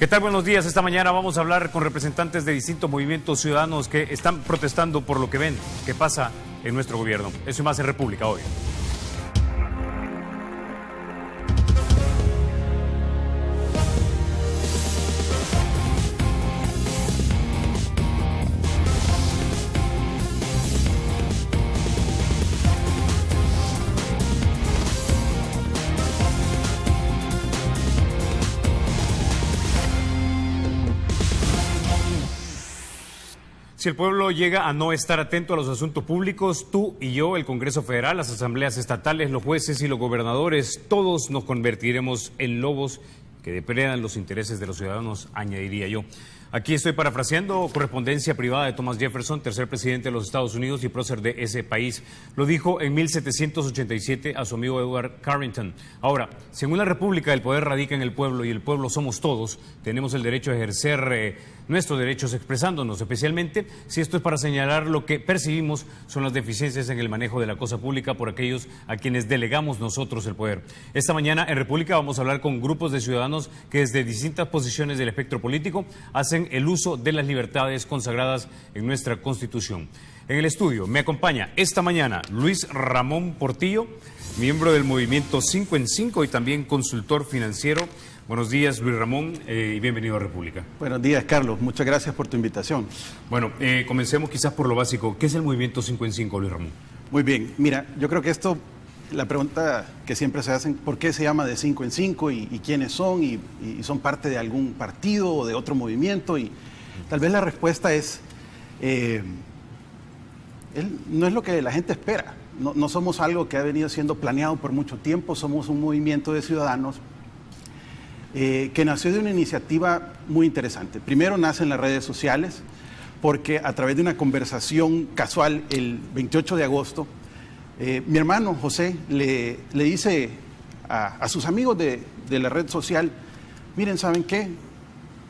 ¿Qué tal? Buenos días. Esta mañana vamos a hablar con representantes de distintos movimientos ciudadanos que están protestando por lo que ven que pasa en nuestro gobierno. Eso y más en República Hoy. Si el pueblo llega a no estar atento a los asuntos públicos, tú y yo, el Congreso Federal, las asambleas estatales, los jueces y los gobernadores, todos nos convertiremos en lobos que depredan los intereses de los ciudadanos, añadiría yo. Aquí estoy parafraseando correspondencia privada de Thomas Jefferson, tercer presidente de los Estados Unidos y prócer de ese país. Lo dijo en 1787 a su amigo Edward Carrington. Ahora, si en una república el poder radica en el pueblo y el pueblo somos todos, tenemos el derecho a ejercer nuestros derechos expresándonos, especialmente si esto es para señalar lo que percibimos son las deficiencias en el manejo de la cosa pública por aquellos a quienes delegamos nosotros el poder. Esta mañana en República vamos a hablar con grupos de ciudadanos que desde distintas posiciones del espectro político hacen el uso de las libertades consagradas en nuestra Constitución. En el estudio me acompaña esta mañana Luis Ramón Portillo, miembro del movimiento 5 en 5 y también consultor financiero. Buenos días, Luis Ramón, y bienvenido a República. Buenos días, Carlos. Muchas gracias por tu invitación. Bueno, comencemos quizás por lo básico. ¿Qué es el movimiento 5 en 5, Luis Ramón? Muy bien. Mira, yo creo que esto, la pregunta que siempre se hacen, ¿por qué se llama de 5 en 5 y quiénes son? Y son parte de algún partido o de otro movimiento. Y tal vez la respuesta es, no es lo que la gente espera. No somos algo que ha venido siendo planeado por mucho tiempo. Somos un movimiento de ciudadanos que nació de una iniciativa muy interesante. Primero nace en las redes sociales, porque a través de una conversación casual el 28 de agosto, mi hermano José le dice a sus amigos de la red social, miren, ¿saben qué?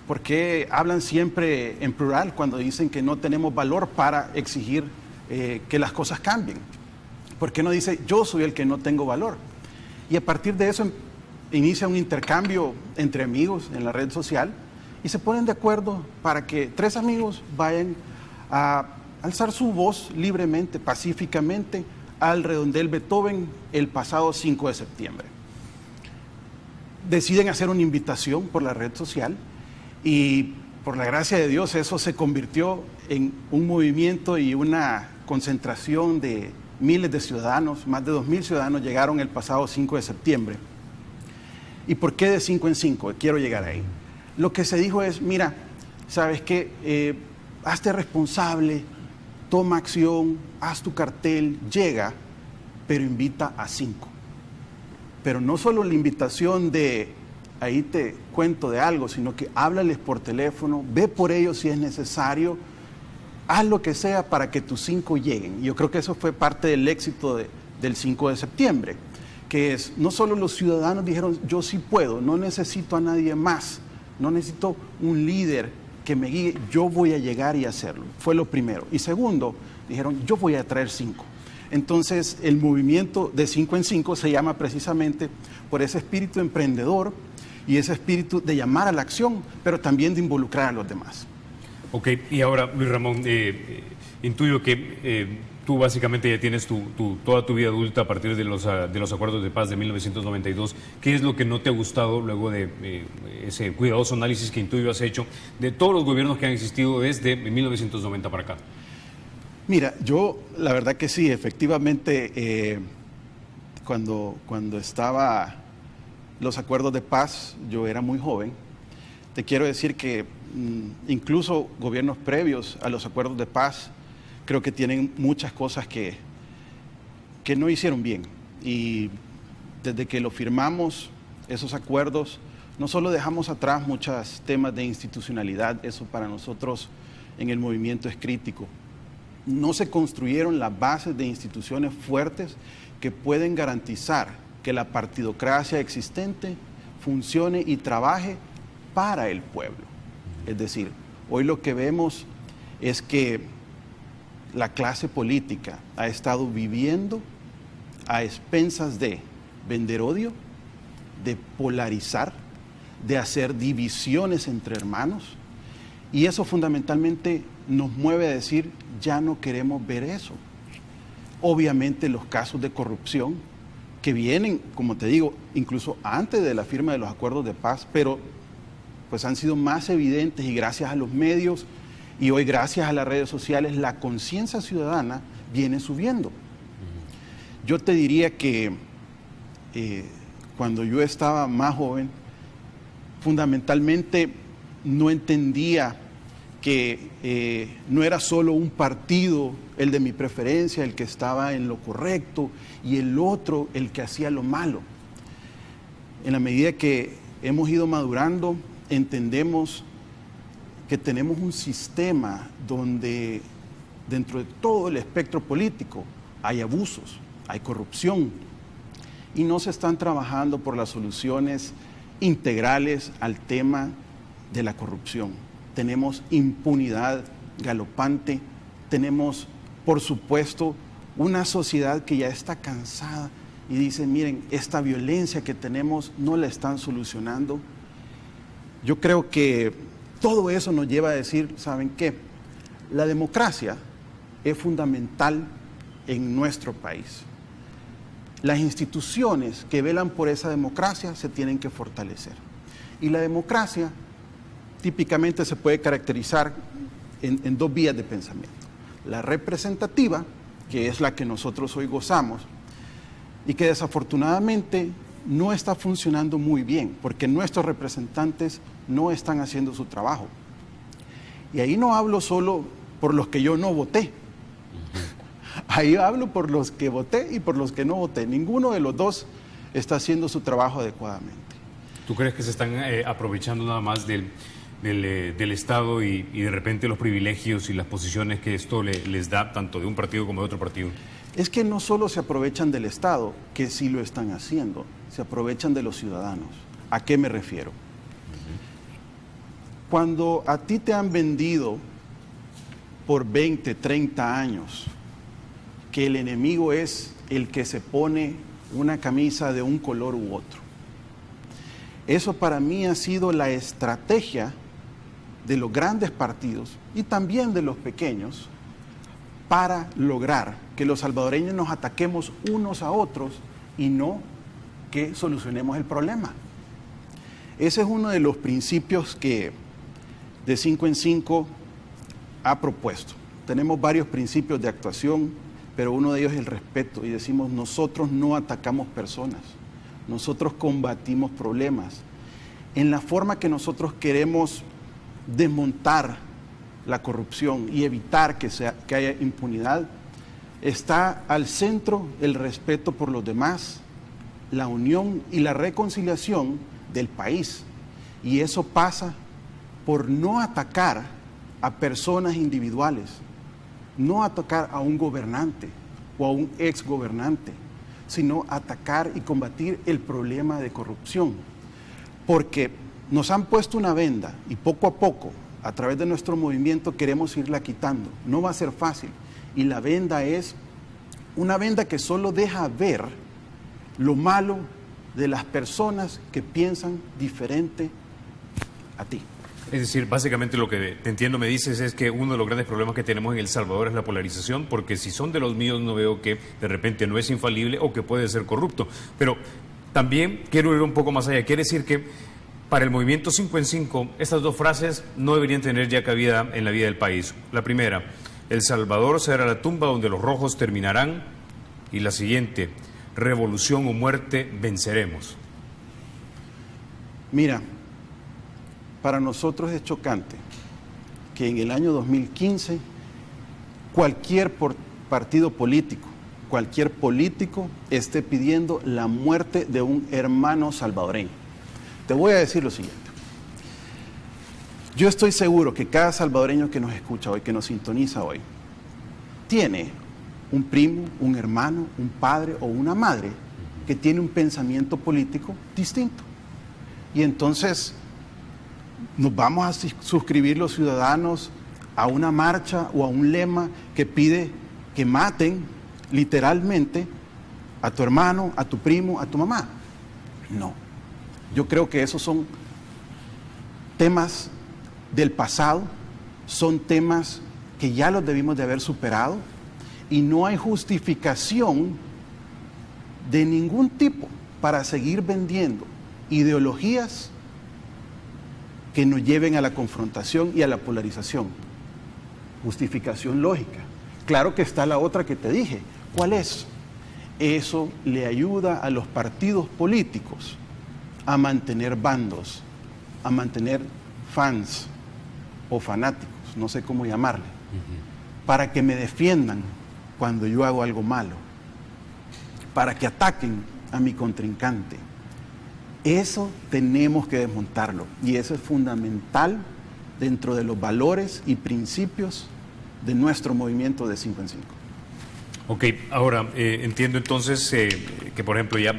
¿Por qué hablan siempre en plural cuando dicen que no tenemos valor para exigir que las cosas cambien? ¿Por qué no dice yo soy el que no tengo valor? Y a partir de eso inicia un intercambio entre amigos en la red social y se ponen de acuerdo para que 3 amigos vayan a alzar su voz libremente, pacíficamente, al redondel Beethoven el pasado 5 de septiembre. Deciden hacer una invitación por la red social y por la gracia de Dios eso se convirtió en un movimiento y una concentración de miles de ciudadanos, más de 2,000 ciudadanos llegaron el pasado 5 de septiembre. ¿Y por qué de 5 en 5? Quiero llegar ahí. Lo que se dijo es, mira, ¿sabes qué? Hazte responsable, toma acción, haz tu cartel, llega, pero invita a 5. Pero no solo la invitación de, ahí te cuento de algo, sino que háblales por teléfono, ve por ellos si es necesario, haz lo que sea para que tus 5 lleguen. Yo creo que eso fue parte del éxito del 5 de septiembre. Que es, no solo los ciudadanos dijeron, yo sí puedo, no necesito a nadie más, no necesito un líder que me guíe, yo voy a llegar y hacerlo. Fue lo primero. Y segundo, dijeron, yo voy a traer 5. Entonces, el movimiento de 5 en 5 se llama precisamente por ese espíritu emprendedor y ese espíritu de llamar a la acción, pero también de involucrar a los demás. Ok, y ahora, Luis Ramón, intuyo que tú básicamente ya tienes toda tu vida adulta a partir de los acuerdos de paz de 1992. ¿Qué es lo que no te ha gustado luego de ese cuidadoso análisis que intuyo has hecho de todos los gobiernos que han existido desde 1990 para acá? Mira, yo la verdad que sí, efectivamente, cuando estaba los acuerdos de paz, yo era muy joven. Te quiero decir que incluso gobiernos previos a los acuerdos de paz creo que tienen muchas cosas que no hicieron bien. Y desde que lo firmamos, esos acuerdos, no solo dejamos atrás muchos temas de institucionalidad, eso para nosotros en el movimiento es crítico. No se construyeron las bases de instituciones fuertes que pueden garantizar que la partidocracia existente funcione y trabaje para el pueblo. Es decir, hoy lo que vemos es que la clase política ha estado viviendo a expensas de vender odio, de polarizar, de hacer divisiones entre hermanos. Y eso fundamentalmente nos mueve a decir, ya no queremos ver eso. Obviamente los casos de corrupción que vienen, como te digo, incluso antes de la firma de los acuerdos de paz, pero pues han sido más evidentes y gracias a los medios y hoy gracias a las redes sociales la conciencia ciudadana viene subiendo. Yo te diría que cuando yo estaba más joven, fundamentalmente no entendía que no era solo un partido, el de mi preferencia, el que estaba en lo correcto y el otro el que hacía lo malo. En la medida que hemos ido madurando, entendemos que tenemos un sistema donde dentro de todo el espectro político hay abusos, hay corrupción y no se están trabajando por las soluciones integrales al tema de la corrupción. Tenemos impunidad galopante, tenemos, por supuesto, una sociedad que ya está cansada y dice, miren, esta violencia que tenemos no la están solucionando. Yo creo que todo eso nos lleva a decir, ¿saben qué? La democracia es fundamental en nuestro país. Las instituciones que velan por esa democracia se tienen que fortalecer. Y la democracia típicamente se puede caracterizar en dos vías de pensamiento. La representativa, que es la que nosotros hoy gozamos, y que desafortunadamente no está funcionando muy bien, porque nuestros representantes no están haciendo su trabajo. Y ahí no hablo solo por los que yo no voté. Ahí hablo por los que voté y por los que no voté. Ninguno de los dos está haciendo su trabajo adecuadamente. ¿Tú crees que se están aprovechando nada más del Estado y de repente los privilegios y las posiciones que esto les da tanto de un partido como de otro partido? Es que no solo se aprovechan del Estado, que sí lo están haciendo, se aprovechan de los ciudadanos. ¿A qué me refiero? Cuando a ti te han vendido por 20, 30 años que el enemigo es el que se pone una camisa de un color u otro, eso para mí ha sido la estrategia de los grandes partidos y también de los pequeños para lograr que los salvadoreños nos ataquemos unos a otros y no que solucionemos el problema. Ese es uno de los principios que de 5 en 5 ha propuesto. Tenemos varios principios de actuación, pero uno de ellos es el respeto y decimos nosotros no atacamos personas, nosotros combatimos problemas. En la forma que nosotros queremos desmontar la corrupción y evitar que haya impunidad, está al centro el respeto por los demás, la unión y la reconciliación del país. Y eso pasa por no atacar a personas individuales, no atacar a un gobernante o a un exgobernante, sino atacar y combatir el problema de corrupción. Porque nos han puesto una venda y poco a poco, a través de nuestro movimiento, queremos irla quitando. No va a ser fácil. Y la venda es una venda que solo deja ver lo malo de las personas que piensan diferente a ti. Es decir, básicamente lo que te entiendo me dices es que uno de los grandes problemas que tenemos en El Salvador es la polarización, porque si son de los míos no veo que de repente no es infalible o que puede ser corrupto. Pero también quiero ir un poco más allá. Quiere decir que para el movimiento 5 en 5, estas dos frases no deberían tener ya cabida en la vida del país. La primera, El Salvador será la tumba donde los rojos terminarán. Y la siguiente, revolución o muerte, venceremos. Mira, para nosotros es chocante que en el año 2015 cualquier partido político, cualquier político esté pidiendo la muerte de un hermano salvadoreño. Te voy a decir lo siguiente. Yo estoy seguro que cada salvadoreño que nos escucha hoy, que nos sintoniza hoy, tiene un primo, un hermano, un padre o una madre que tiene un pensamiento político distinto. Y entonces nos vamos a suscribir los ciudadanos a una marcha o a un lema que pide que maten literalmente a tu hermano, a tu primo, a tu mamá. No. Yo creo que esos son temas del pasado, son temas que ya los debimos de haber superado y no hay justificación de ningún tipo para seguir vendiendo ideologías que nos lleven a la confrontación y a la polarización. Justificación lógica. Claro que está la otra que te dije. ¿Cuál es? Eso le ayuda a los partidos políticos a mantener bandos, a mantener fans o fanáticos, no sé cómo llamarle, para que me defiendan cuando yo hago algo malo, para que ataquen a mi contrincante. Eso tenemos que desmontarlo y eso es fundamental dentro de los valores y principios de nuestro movimiento de 5 en 5. Ok, ahora entiendo entonces que, por ejemplo, ya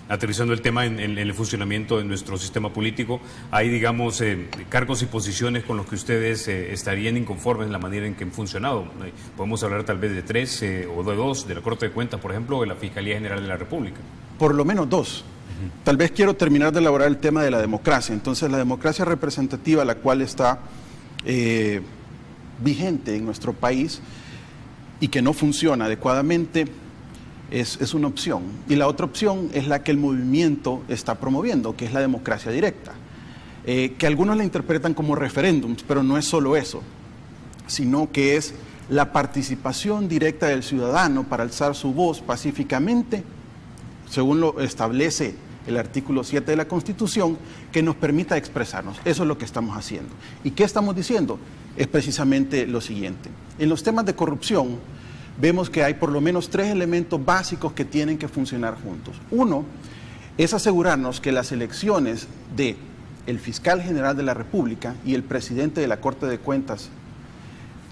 aterrizando el tema en el funcionamiento de nuestro sistema político, hay, digamos, cargos y posiciones con los que ustedes estarían inconformes en la manera en que han funcionado. Podemos hablar tal vez de 3 o de 2, de la Corte de Cuentas, por ejemplo, o de la Fiscalía General de la República. Por lo menos 2. Tal vez quiero terminar de elaborar el tema de la democracia. Entonces, la democracia representativa, la cual está vigente en nuestro país y que no funciona adecuadamente, es una opción. Y la otra opción es la que el movimiento está promoviendo, que es la democracia directa, que algunos la interpretan como referéndums, pero no es solo eso, sino que es la participación directa del ciudadano para alzar su voz pacíficamente, según lo establece el artículo 7 de la Constitución, que nos permita expresarnos. Eso es lo que estamos haciendo. ¿Y qué estamos diciendo? Es precisamente lo siguiente. En los temas de corrupción, vemos que hay por lo menos 3 elementos básicos que tienen que funcionar juntos. Uno es asegurarnos que las elecciones del fiscal general de la República y el presidente de la Corte de Cuentas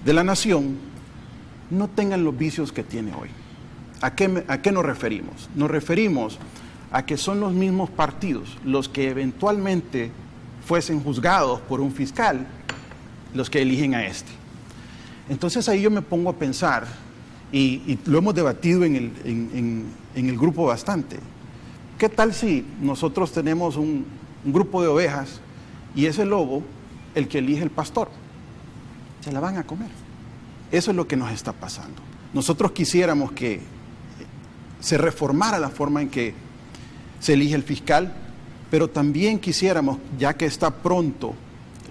de la Nación no tengan los vicios que tiene hoy. ¿A qué nos referimos? Nos referimos a que son los mismos partidos los que eventualmente fuesen juzgados por un fiscal los que eligen a este. Entonces ahí yo me pongo a pensar, y lo hemos debatido en el grupo bastante, ¿qué tal si nosotros tenemos un grupo de ovejas y ese lobo, el que elige el pastor? Se la van a comer. Eso es lo que nos está pasando. Nosotros quisiéramos que se reformara la forma en que se elige el fiscal, pero también quisiéramos, ya que está pronto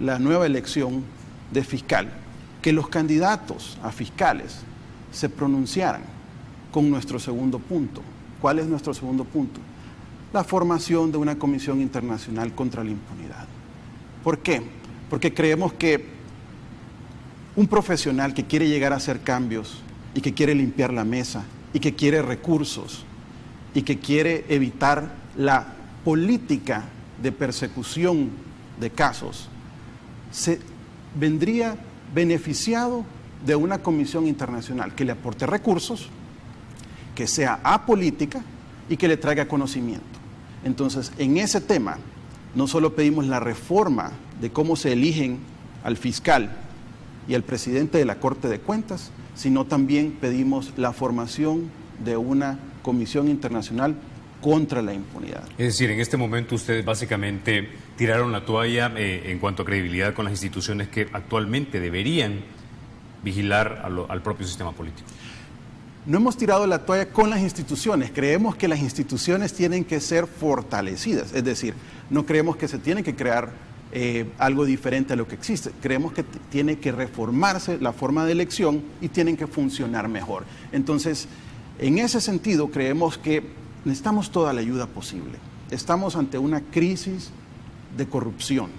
la nueva elección de fiscal, que los candidatos a fiscales se pronunciaran con nuestro segundo punto. ¿Cuál es nuestro segundo punto? La formación de una comisión internacional contra la impunidad. ¿Por qué? Porque creemos que un profesional que quiere llegar a hacer cambios y que quiere limpiar la mesa y que quiere recursos y que quiere evitar la política de persecución de casos, se vendría beneficiado de una comisión internacional que le aporte recursos, que sea apolítica y que le traiga conocimiento. Entonces, en ese tema, no solo pedimos la reforma de cómo se eligen al fiscal y al presidente de la Corte de Cuentas, sino también pedimos la formación de una comisión internacional contra la impunidad. Es decir, en este momento ustedes básicamente tiraron la toalla en cuanto a credibilidad con las instituciones que actualmente deberían vigilar al propio sistema político. No hemos tirado la toalla con las instituciones, creemos que las instituciones tienen que ser fortalecidas, es decir, no creemos que se tiene que crear algo diferente a lo que existe, creemos que tiene que reformarse la forma de elección y tienen que funcionar mejor. Entonces, en ese sentido, creemos que necesitamos toda la ayuda posible. Estamos ante una crisis de corrupción.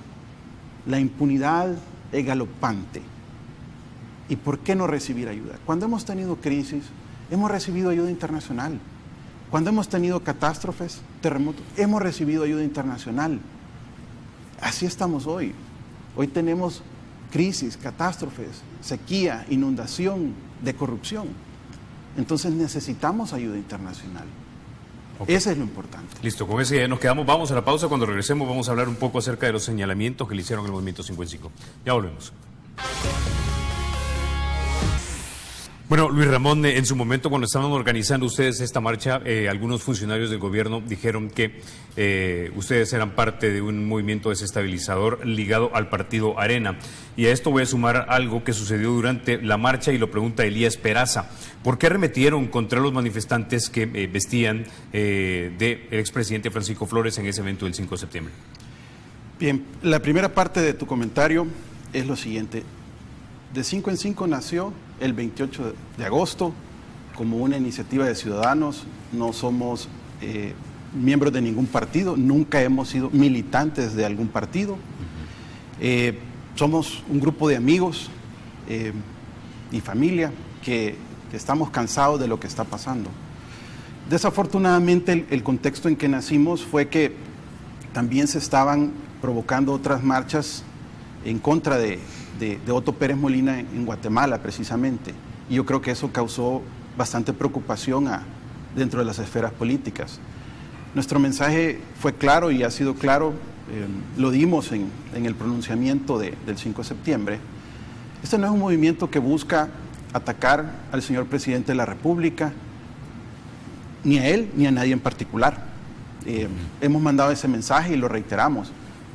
La impunidad es galopante. ¿Y por qué no recibir ayuda? Cuando hemos tenido crisis, hemos recibido ayuda internacional. Cuando hemos tenido catástrofes, terremotos, hemos recibido ayuda internacional. Así estamos hoy. Hoy tenemos crisis, catástrofes, sequía, inundación, de corrupción. Entonces necesitamos ayuda internacional. Okay. Eso es lo importante. Listo, con eso ya nos quedamos. Vamos a la pausa. Cuando regresemos vamos a hablar un poco acerca de los señalamientos que le hicieron al Movimiento 5 en 5. Ya volvemos. Bueno, Luis Ramón, en su momento cuando estaban organizando ustedes esta marcha, algunos funcionarios del gobierno dijeron que ustedes eran parte de un movimiento desestabilizador ligado al partido Arena. Y a esto voy a sumar algo que sucedió durante la marcha y lo pregunta Elías Peraza. ¿Por qué arremetieron contra los manifestantes que vestían del expresidente Francisco Flores en ese evento del 5 de septiembre? Bien, la primera parte de tu comentario es lo siguiente. De 5 en 5 nació el 28 de agosto como una iniciativa de ciudadanos. No somos miembros de ningún partido, nunca hemos sido militantes de algún partido. Somos un grupo de amigos y familia que estamos cansados de lo que está pasando. Desafortunadamente el contexto en que nacimos fue que también se estaban provocando otras marchas en contra de Otto Pérez Molina en Guatemala, precisamente. Y yo creo que eso causó bastante preocupación dentro de las esferas políticas. Nuestro mensaje fue claro y ha sido claro, lo dimos en el pronunciamiento del 5 de septiembre. Este no es un movimiento que busca atacar al señor presidente de la República, ni a él ni a nadie en particular. Hemos mandado ese mensaje y lo reiteramos.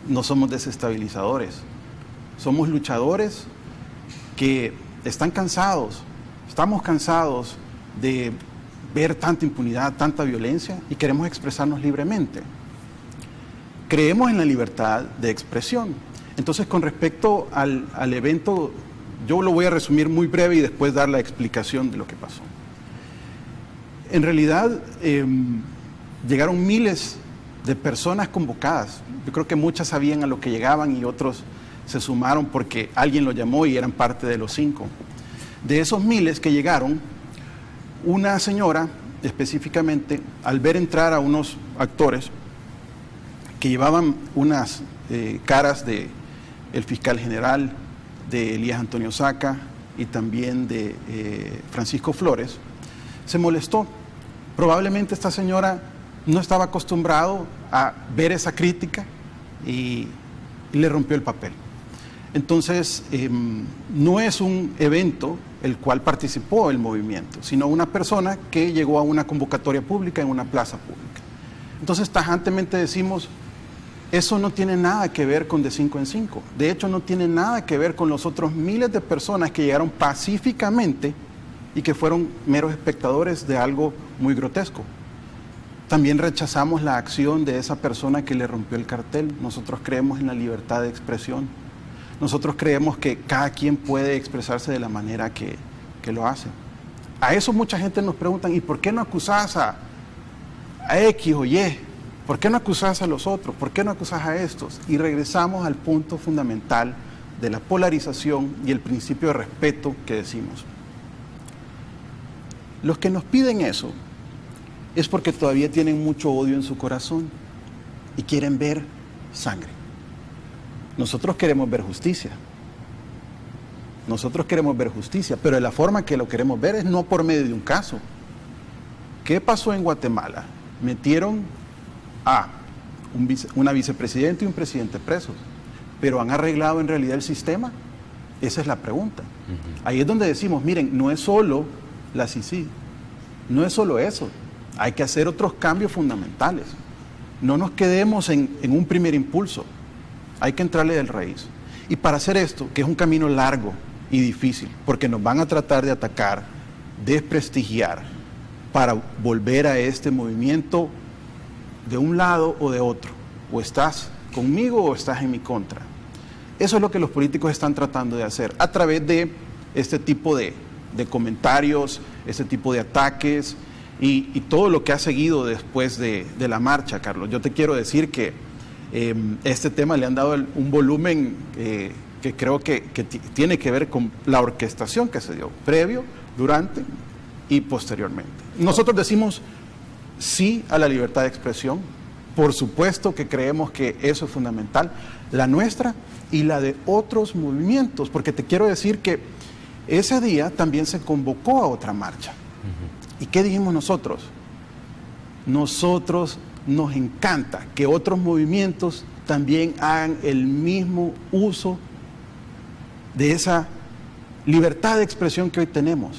No somos desestabilizadores. Somos luchadores que están cansados, estamos cansados de ver tanta impunidad, tanta violencia y queremos expresarnos libremente. Creemos en la libertad de expresión. Entonces, con respecto al evento, yo lo voy a resumir muy breve y después dar la explicación de lo que pasó. En realidad, llegaron miles de personas convocadas. Yo creo que muchas sabían a lo que llegaban y otros se sumaron porque alguien lo llamó y eran parte de los 5. De esos miles que llegaron, una señora específicamente, al ver entrar a unos actores que llevaban unas caras de el fiscal general, de Elías Antonio Saca y también de Francisco Flores, se molestó. Probablemente esta señora no estaba acostumbrado a ver esa crítica y le rompió el papel. Entonces, no es un evento el cual participó el movimiento, sino una persona que llegó a una convocatoria pública en una plaza pública. Entonces, tajantemente decimos, eso no tiene nada que ver con de 5 en 5. De hecho, no tiene nada que ver con los otros miles de personas que llegaron pacíficamente y que fueron meros espectadores de algo muy grotesco. También rechazamos la acción de esa persona que le rompió el cartel. Nosotros creemos en la libertad de expresión. Nosotros creemos que cada quien puede expresarse de la manera que lo hace. A eso mucha gente nos pregunta, ¿y por qué no acusás a X o Y? ¿Por qué no acusás a los otros? ¿Por qué no acusás a estos? Y regresamos al punto fundamental de la polarización y el principio de respeto que decimos. Los que nos piden eso es porque todavía tienen mucho odio en su corazón y quieren ver sangre. Nosotros queremos ver justicia. Nosotros queremos ver justicia, pero de la forma que lo queremos ver es no por medio de un caso. ¿Qué pasó en Guatemala? Metieron a una vicepresidenta y un presidente presos, pero ¿han arreglado en realidad el sistema? Esa es la pregunta. Ahí es donde decimos, miren, no es solo la CICIG, no es solo eso, hay que hacer otros cambios fundamentales. No nos quedemos en un primer impulso, hay que entrarle del raíz. Y para hacer esto, que es un camino largo y difícil, porque nos van a tratar de atacar, desprestigiar, para volver a este movimiento de un lado o de otro. O estás conmigo o estás en mi contra. Eso es lo que los políticos están tratando de hacer a través de este tipo de comentarios, este tipo de ataques y todo lo que ha seguido después de la marcha, Carlos. Yo te quiero decir que este tema le han dado un volumen que creo que tiene que ver con la orquestación que se dio previo, durante y posteriormente. Nosotros decimos sí a la libertad de expresión. Por supuesto que creemos que eso es fundamental, la nuestra y la de otros movimientos, porque te quiero decir que ese día también se convocó a otra marcha. ¿Y qué dijimos nosotros? Nosotros nos encanta que otros movimientos también hagan el mismo uso de esa libertad de expresión que hoy tenemos.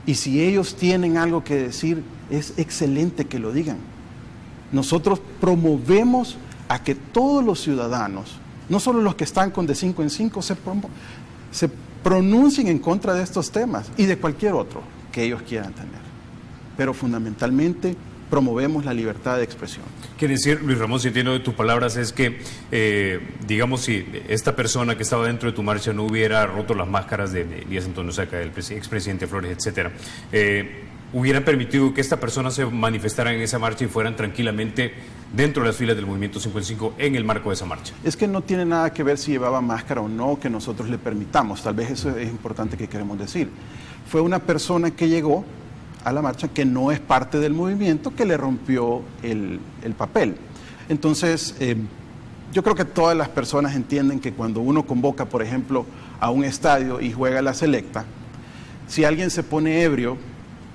Y si ellos tienen algo que decir, es excelente que lo digan. Nosotros promovemos a que todos los ciudadanos, no solo los que están con de 5 en 5, se pronuncien en contra de estos temas y de cualquier otro que ellos quieran tener. Pero fundamentalmente promovemos la libertad de expresión. Quiere decir, Luis Ramón, si entiendo de tus palabras, es que, digamos, si esta persona que estaba dentro de tu marcha no hubiera roto las máscaras de Elías Antonio Saca, del expresidente Flores, etcétera, hubieran permitido que esta persona se manifestara en esa marcha y fueran tranquilamente dentro de las filas del Movimiento 55 en el marco de esa marcha. Es que no tiene nada que ver si llevaba máscara o no, que nosotros le permitamos. Tal vez eso es importante que queremos decir. Fue una persona que llegó a la marcha que no es parte del movimiento, que le rompió el papel. Entonces, yo creo que todas las personas entienden que cuando uno convoca, por ejemplo, a un estadio y juega la selecta, si alguien se pone ebrio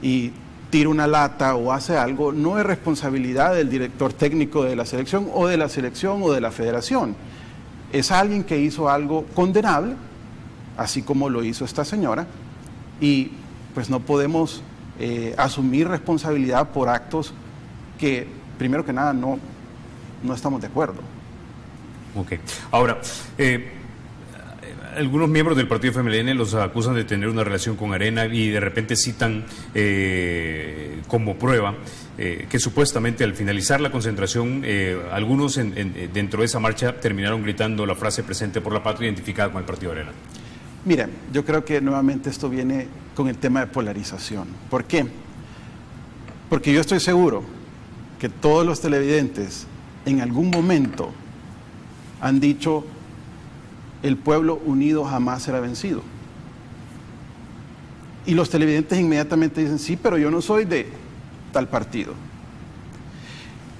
y tira una lata o hace algo, no es responsabilidad del director técnico de la selección o de la federación. Es alguien que hizo algo condenable, así como lo hizo esta señora, y pues no podemos asumir responsabilidad por actos que, primero que nada, no estamos de acuerdo. Ok. Ahora, algunos miembros del partido FMLN los acusan de tener una relación con Arena y de repente citan como prueba que supuestamente al finalizar la concentración algunos dentro de esa marcha terminaron gritando la frase "presente por la patria" identificada con el partido Arena. Miren, yo creo que nuevamente esto viene con el tema de polarización. ¿Por qué? Porque yo estoy seguro que todos los televidentes en algún momento han dicho: el pueblo unido jamás será vencido. Y los televidentes inmediatamente dicen: sí, pero yo no soy de tal partido.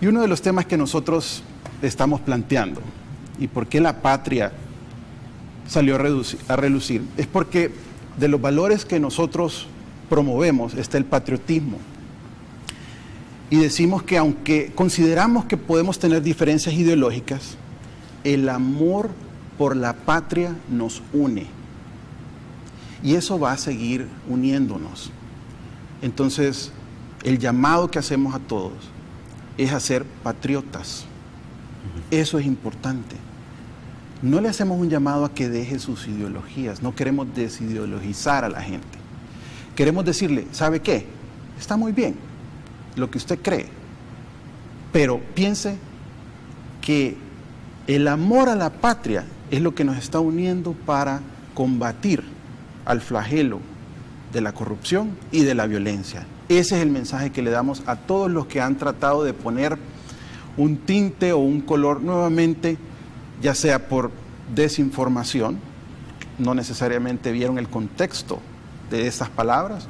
Y uno de los temas que nosotros estamos planteando, y por qué la patria salió a relucir, es porque de los valores que nosotros promovemos está el patriotismo. Y decimos que aunque consideramos que podemos tener diferencias ideológicas, el amor por la patria nos une. Y eso va a seguir uniéndonos. Entonces, el llamado que hacemos a todos es a ser patriotas. Eso es importante. No le hacemos un llamado a que deje sus ideologías, no queremos desideologizar a la gente. Queremos decirle: ¿sabe qué? Está muy bien lo que usted cree, pero piense que el amor a la patria es lo que nos está uniendo para combatir al flagelo de la corrupción y de la violencia. Ese es el mensaje que le damos a todos los que han tratado de poner un tinte o un color nuevamente, ya sea por desinformación, no necesariamente vieron el contexto de esas palabras,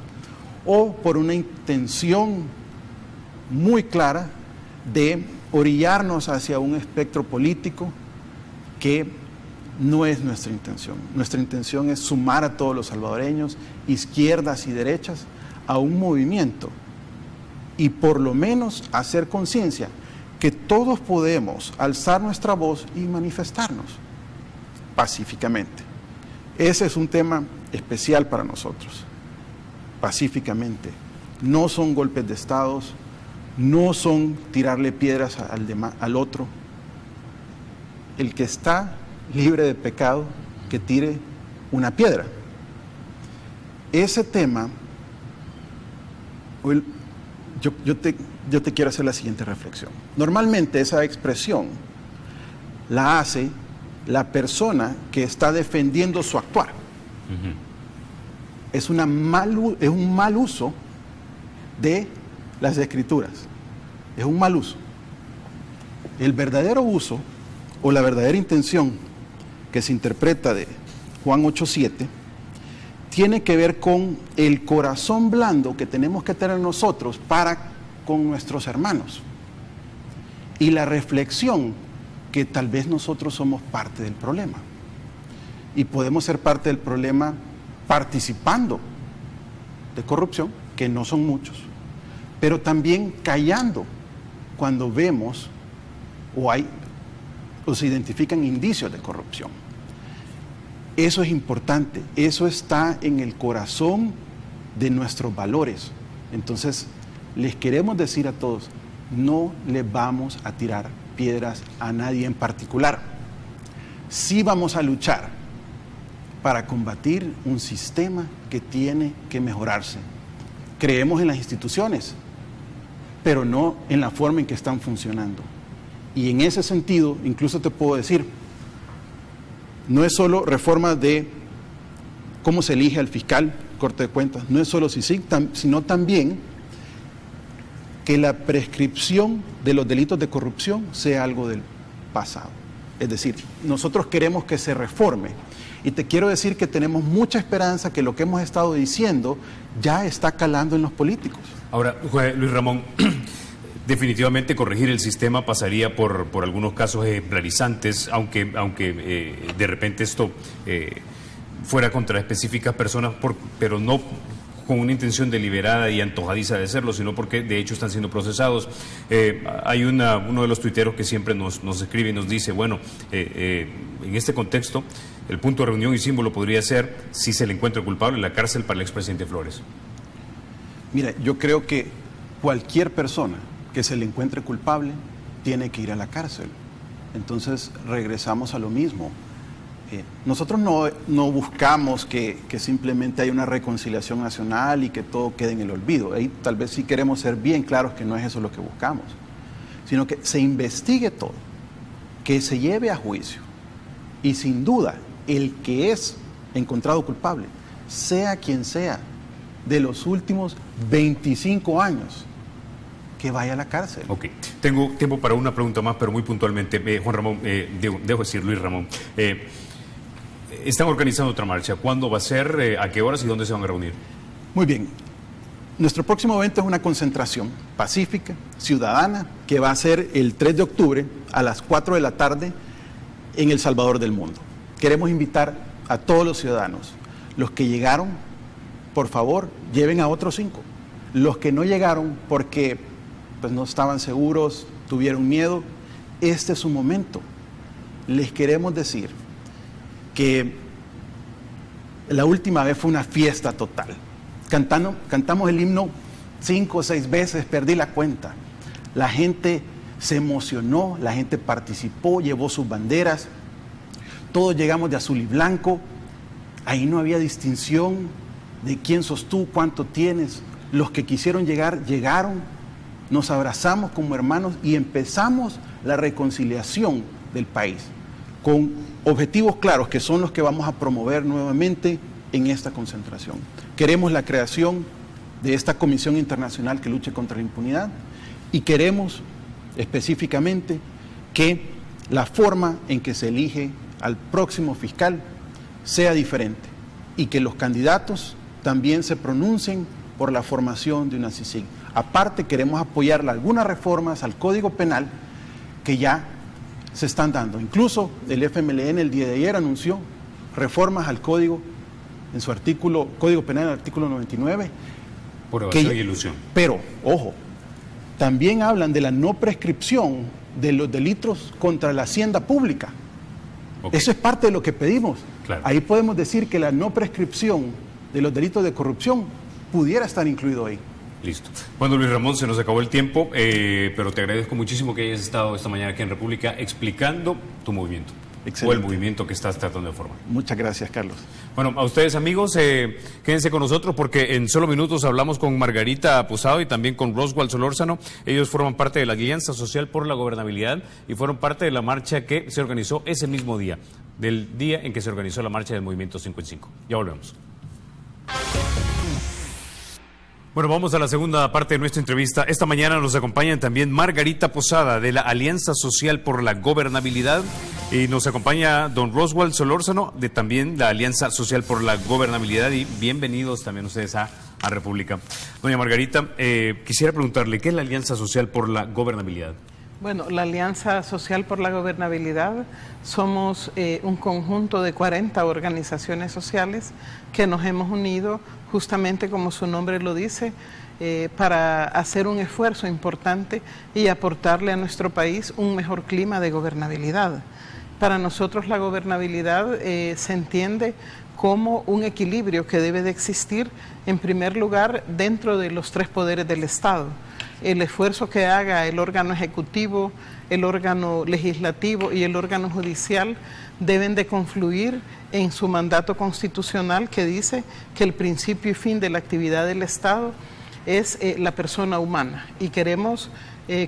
o por una intención muy clara de orillarnos hacia un espectro político que no es nuestra intención. Nuestra intención es sumar a todos los salvadoreños, izquierdas y derechas, a un movimiento y por lo menos hacer conciencia que todos podemos alzar nuestra voz y manifestarnos pacíficamente. Ese es un tema especial para nosotros, pacíficamente. No son golpes de Estado, no son tirarle piedras al otro. El que está libre de pecado, que tire una piedra. Ese tema, yo te quiero hacer la siguiente reflexión. Normalmente esa expresión la hace la persona que está defendiendo su actuar. Uh-huh. Es un mal uso de las escrituras. Es un mal uso. El verdadero uso o la verdadera intención que se interpreta de Juan 8:7 tiene que ver con el corazón blando que tenemos que tener nosotros para con nuestros hermanos, y la reflexión que tal vez nosotros somos parte del problema y podemos ser parte del problema participando de corrupción, que no son muchos, pero también callando cuando vemos o se identifican indicios de corrupción. Eso es importante, eso está en el corazón de nuestros valores. Entonces, les queremos decir a todos, no le vamos a tirar piedras a nadie en particular. Sí vamos a luchar para combatir un sistema que tiene que mejorarse. Creemos en las instituciones, pero no en la forma en que están funcionando. Y en ese sentido, incluso te puedo decir, no es solo reforma de cómo se elige al fiscal, Corte de Cuentas, no es solo CICIG, sino también que la prescripción de los delitos de corrupción sea algo del pasado. Es decir, nosotros queremos que se reforme. Y te quiero decir que tenemos mucha esperanza que lo que hemos estado diciendo ya está calando en los políticos. Ahora, Luis Ramón, definitivamente corregir el sistema pasaría por algunos casos ejemplarizantes, aunque de repente esto fuera contra específicas personas, pero no con una intención deliberada y antojadiza de hacerlo, sino porque de hecho están siendo procesados. Hay uno de los tuiteros que siempre nos escribe y nos dice, bueno, en este contexto, el punto de reunión y símbolo podría ser, si se le encuentra culpable, la cárcel para el expresidente Flores. Mira, yo creo que cualquier persona que se le encuentre culpable tiene que ir a la cárcel. Entonces regresamos a lo mismo. Nosotros no buscamos que simplemente haya una reconciliación nacional y que todo quede en el olvido. Ahí tal vez sí queremos ser bien claros que no es eso lo que buscamos, sino que se investigue todo, que se lleve a juicio y sin duda el que es encontrado culpable, sea quien sea, de los últimos 25 años, que vaya a la cárcel. Ok, tengo tiempo para una pregunta más, pero muy puntualmente. Juan Ramón, dejo decir Luis Ramón, están organizando otra marcha. ¿Cuándo va a ser? ¿A qué horas y dónde se van a reunir? Muy bien. Nuestro próximo evento es una concentración pacífica, ciudadana, que va a ser el 3 de octubre a las 4 de la tarde en El Salvador del Mundo. Queremos invitar a todos los ciudadanos. Los que llegaron, por favor, lleven a otros 5. Los que no llegaron porque pues, no estaban seguros, tuvieron miedo, este es su momento. Les queremos decir que la última vez fue una fiesta total. Cantamos el himno 5 o 6 veces, perdí la cuenta. La gente se emocionó, la gente participó, llevó sus banderas. Todos llegamos de azul y blanco. Ahí no había distinción de quién sos tú, cuánto tienes. Los que quisieron llegar, llegaron. Nos abrazamos como hermanos y empezamos la reconciliación del país con objetivos claros que son los que vamos a promover nuevamente en esta concentración. Queremos la creación de esta Comisión Internacional que luche contra la impunidad y queremos específicamente que la forma en que se elige al próximo fiscal sea diferente y que los candidatos también se pronuncien por la formación de una CICIG. Aparte, queremos apoyar algunas reformas al Código Penal que ya se están dando. Incluso el FMLN el día de ayer anunció reformas al Código, en su artículo, Código Penal, el artículo 99. Por evasión y ilusión. Pero, ojo, también hablan de la no prescripción de los delitos contra la hacienda pública. Okay. Eso es parte de lo que pedimos. Claro. Ahí podemos decir que la no prescripción de los delitos de corrupción pudiera estar incluido ahí. Listo. Bueno, Luis Ramón, se nos acabó el tiempo, pero te agradezco muchísimo que hayas estado esta mañana aquí en República explicando tu movimiento. Excelente. O el movimiento que estás tratando de formar. Muchas gracias, Carlos. Bueno, a ustedes, amigos, quédense con nosotros porque en solo minutos hablamos con Margarita Posada y también con Roswald Solórzano. Ellos forman parte de la Alianza Social por la Gobernabilidad y fueron parte de la marcha que se organizó ese mismo día, del día en que se organizó la marcha del Movimiento 5 en 5. Ya volvemos. Bueno, vamos a la segunda parte de nuestra entrevista. Esta mañana nos acompañan también Margarita Posada de la Alianza Social por la Gobernabilidad y nos acompaña don Roswald Solórzano de también la Alianza Social por la Gobernabilidad y bienvenidos también ustedes a República. Doña Margarita, quisiera preguntarle, ¿qué es la Alianza Social por la Gobernabilidad? Bueno, la Alianza Social por la Gobernabilidad somos un conjunto de 40 organizaciones sociales que nos hemos unido justamente como su nombre lo dice, para hacer un esfuerzo importante y aportarle a nuestro país un mejor clima de gobernabilidad. Para nosotros la gobernabilidad se entiende como un equilibrio que debe de existir, en primer lugar, dentro de los 3 poderes del Estado. El esfuerzo que haga el órgano ejecutivo, el órgano legislativo y el órgano judicial deben de confluir en su mandato constitucional, que dice que el principio y fin de la actividad del Estado es la persona humana. Y queremos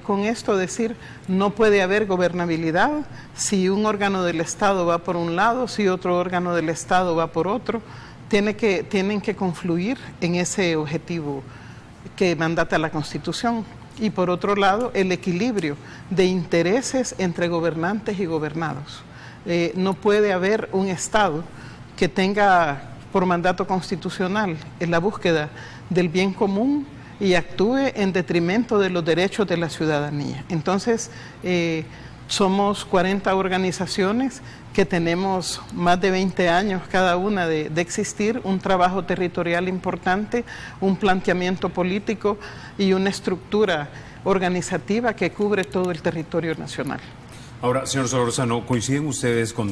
con esto decir, no puede haber gobernabilidad si un órgano del Estado va por un lado, si otro órgano del Estado va por otro. Tienen que confluir en ese objetivo que mandata la Constitución. Y por otro lado, el equilibrio de intereses entre gobernantes y gobernados. No puede haber un Estado que tenga por mandato constitucional en la búsqueda del bien común y actúe en detrimento de los derechos de la ciudadanía. Entonces, somos 40 organizaciones que tenemos más de 20 años cada una de existir, un trabajo territorial importante, un planteamiento político y una estructura organizativa que cubre todo el territorio nacional. Ahora, señor Solorzano, ¿coinciden ustedes con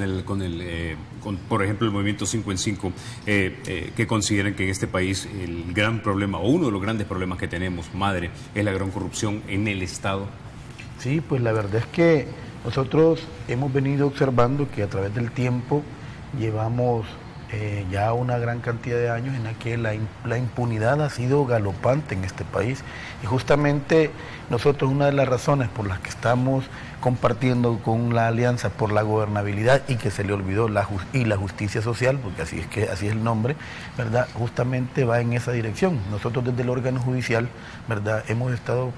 por ejemplo, el movimiento 5 en 5, que consideran que en este país el gran problema, o uno de los grandes problemas que tenemos, madre, es la gran corrupción en el Estado? Sí, pues la verdad es que nosotros hemos venido observando que a través del tiempo llevamos ya una gran cantidad de años en la que la impunidad ha sido galopante en este país. Y justamente nosotros, una de las razones por las que estamos compartiendo con la Alianza por la Gobernabilidad, y que se le olvidó la justicia social, porque así es el nombre, ¿verdad?, justamente va en esa dirección. Nosotros desde el órgano judicial, ¿verdad?, hemos estado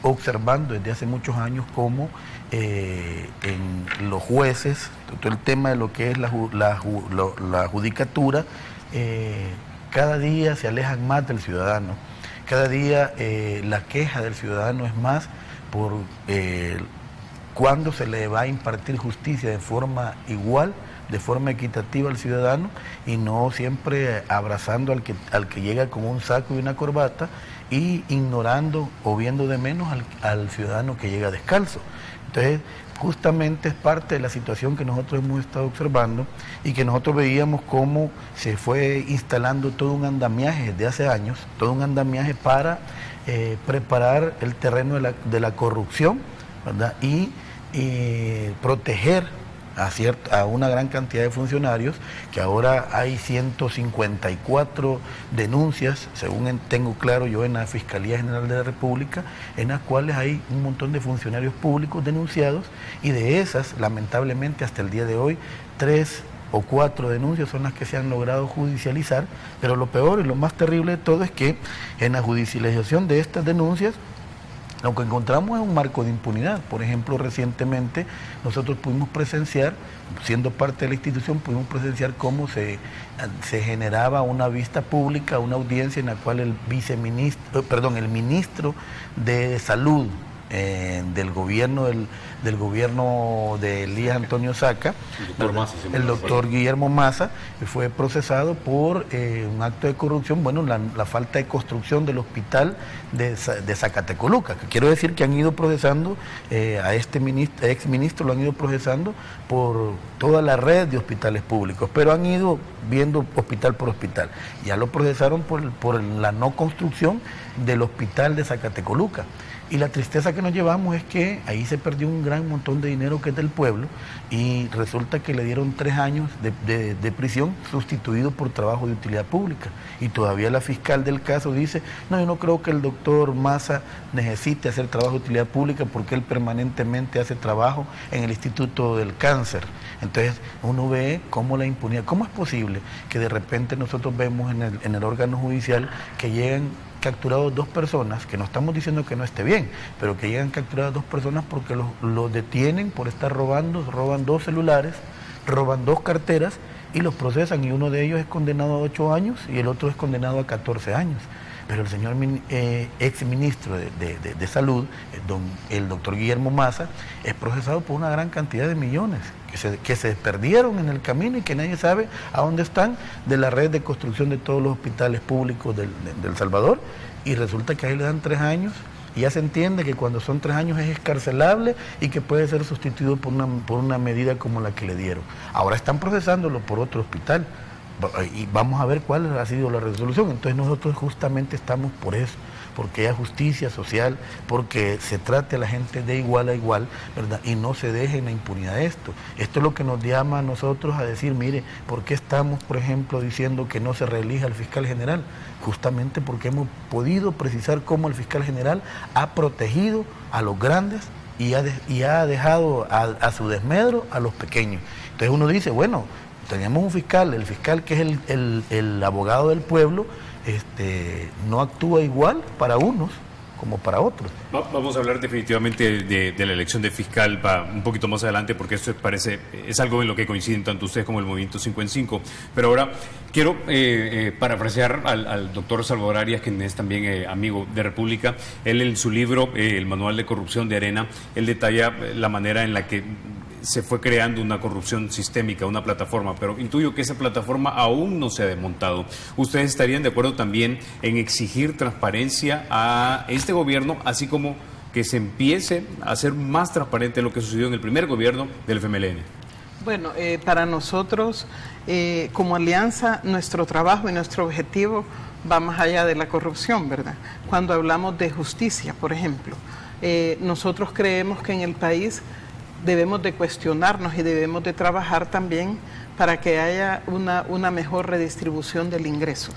observando desde hace muchos años cómo en los jueces, todo el tema de lo que es la judicatura, cada día se alejan más del ciudadano. Cada día la queja del ciudadano es más por cuándo se le va a impartir justicia de forma igual, de forma equitativa al ciudadano, y no siempre abrazando al que llega con un saco y una corbata, y ignorando o viendo de menos al ciudadano que llega descalzo. Entonces, justamente es parte de la situación que nosotros hemos estado observando, y que nosotros veíamos cómo se fue instalando todo un andamiaje desde hace años, todo un andamiaje para preparar el terreno de la corrupción, ¿verdad?, y proteger a una gran cantidad de funcionarios, que ahora hay 154 denuncias, según tengo claro yo, en la Fiscalía General de la República, en las cuales hay un montón de funcionarios públicos denunciados, y de esas, lamentablemente, hasta el día de hoy, 3 o 4 denuncias son las que se han logrado judicializar. Pero lo peor y lo más terrible de todo es que en la judicialización de estas denuncias, lo que encontramos es un marco de impunidad. Por ejemplo, recientemente nosotros pudimos presenciar, siendo parte de la institución, pudimos presenciar cómo se generaba una vista pública, una audiencia en la cual el ministro de Salud del gobierno de Elías Antonio Saca, el doctor Guillermo Massa, fue procesado por un acto de corrupción, la falta de construcción del hospital de Zacatecoluca, que quiero decir que han ido procesando a este ex ministro, lo han ido procesando por toda la red de hospitales públicos, pero han ido viendo hospital por hospital. Ya lo procesaron por la no construcción del hospital de Zacatecoluca. Y la tristeza que nos llevamos es que ahí se perdió un gran montón de dinero que es del pueblo, y resulta que le dieron 3 años de prisión sustituido por trabajo de utilidad pública. Y todavía la fiscal del caso dice, no, yo no creo que el doctor Massa necesite hacer trabajo de utilidad pública porque él permanentemente hace trabajo en el Instituto del Cáncer. Entonces uno ve cómo la impunidad, cómo es posible que de repente nosotros vemos en el órgano judicial que llegan capturados 2 personas, que no estamos diciendo que no esté bien, pero que llegan capturadas 2 personas porque los detienen por estar robando, roban 2 celulares, roban 2 carteras y los procesan, y uno de ellos es condenado a 8 años y el otro es condenado a 14 años. Pero el señor ex ministro de Salud, el doctor Guillermo Massa, es procesado por una gran cantidad de millones que se perdieron en el camino y que nadie sabe a dónde están, de la red de construcción de todos los hospitales públicos del Salvador, y resulta que ahí le dan 3 años, y ya se entiende que cuando son 3 años es excarcelable y que puede ser sustituido por una medida como la que le dieron. Ahora están procesándolo por otro hospital, y vamos a ver cuál ha sido la resolución. Entonces nosotros justamente estamos por eso, porque haya justicia social, porque se trate a la gente de igual a igual, ¿verdad? Y no se deje en la impunidad esto. Esto es lo que nos llama a nosotros a decir, mire, ¿por qué estamos, por ejemplo, diciendo que no se reelija al fiscal general? Justamente porque hemos podido precisar cómo el fiscal general ha protegido a los grandes y ha dejado a su desmedro a los pequeños. Entonces uno dice, bueno, tenemos un fiscal, el fiscal que es el abogado del pueblo, no actúa igual para unos como para otros. Vamos a hablar definitivamente de la elección de fiscal un poquito más adelante, porque esto es algo en lo que coinciden tanto ustedes como el Movimiento 5 en 5. Pero ahora quiero parafrasear al doctor Salvador Arias, quien es también amigo de República. Él en su libro, El Manual de Corrupción de Arena, él detalla la manera en la que se fue creando una corrupción sistémica, una plataforma, pero intuyo que esa plataforma aún no se ha desmontado. ¿Ustedes estarían de acuerdo también en exigir transparencia a este gobierno, así como que se empiece a hacer más transparente lo que sucedió en el primer gobierno del FMLN? Bueno, para nosotros, como alianza, nuestro trabajo y nuestro objetivo va más allá de la corrupción, ¿verdad? Cuando hablamos de justicia, por ejemplo, nosotros creemos que en el país debemos de cuestionarnos y debemos de trabajar también para que haya una mejor redistribución del ingreso.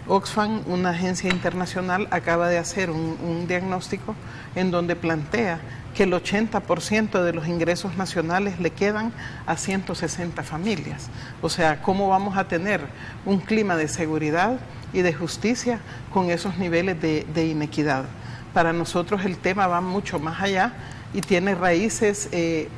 Oxfam, una agencia internacional, acaba de hacer un diagnóstico en donde plantea que el 80% de los ingresos nacionales le quedan a 160 familias. O sea, ¿cómo vamos a tener un clima de seguridad y de justicia con esos niveles de inequidad? Para nosotros el tema va mucho más allá y tiene raíces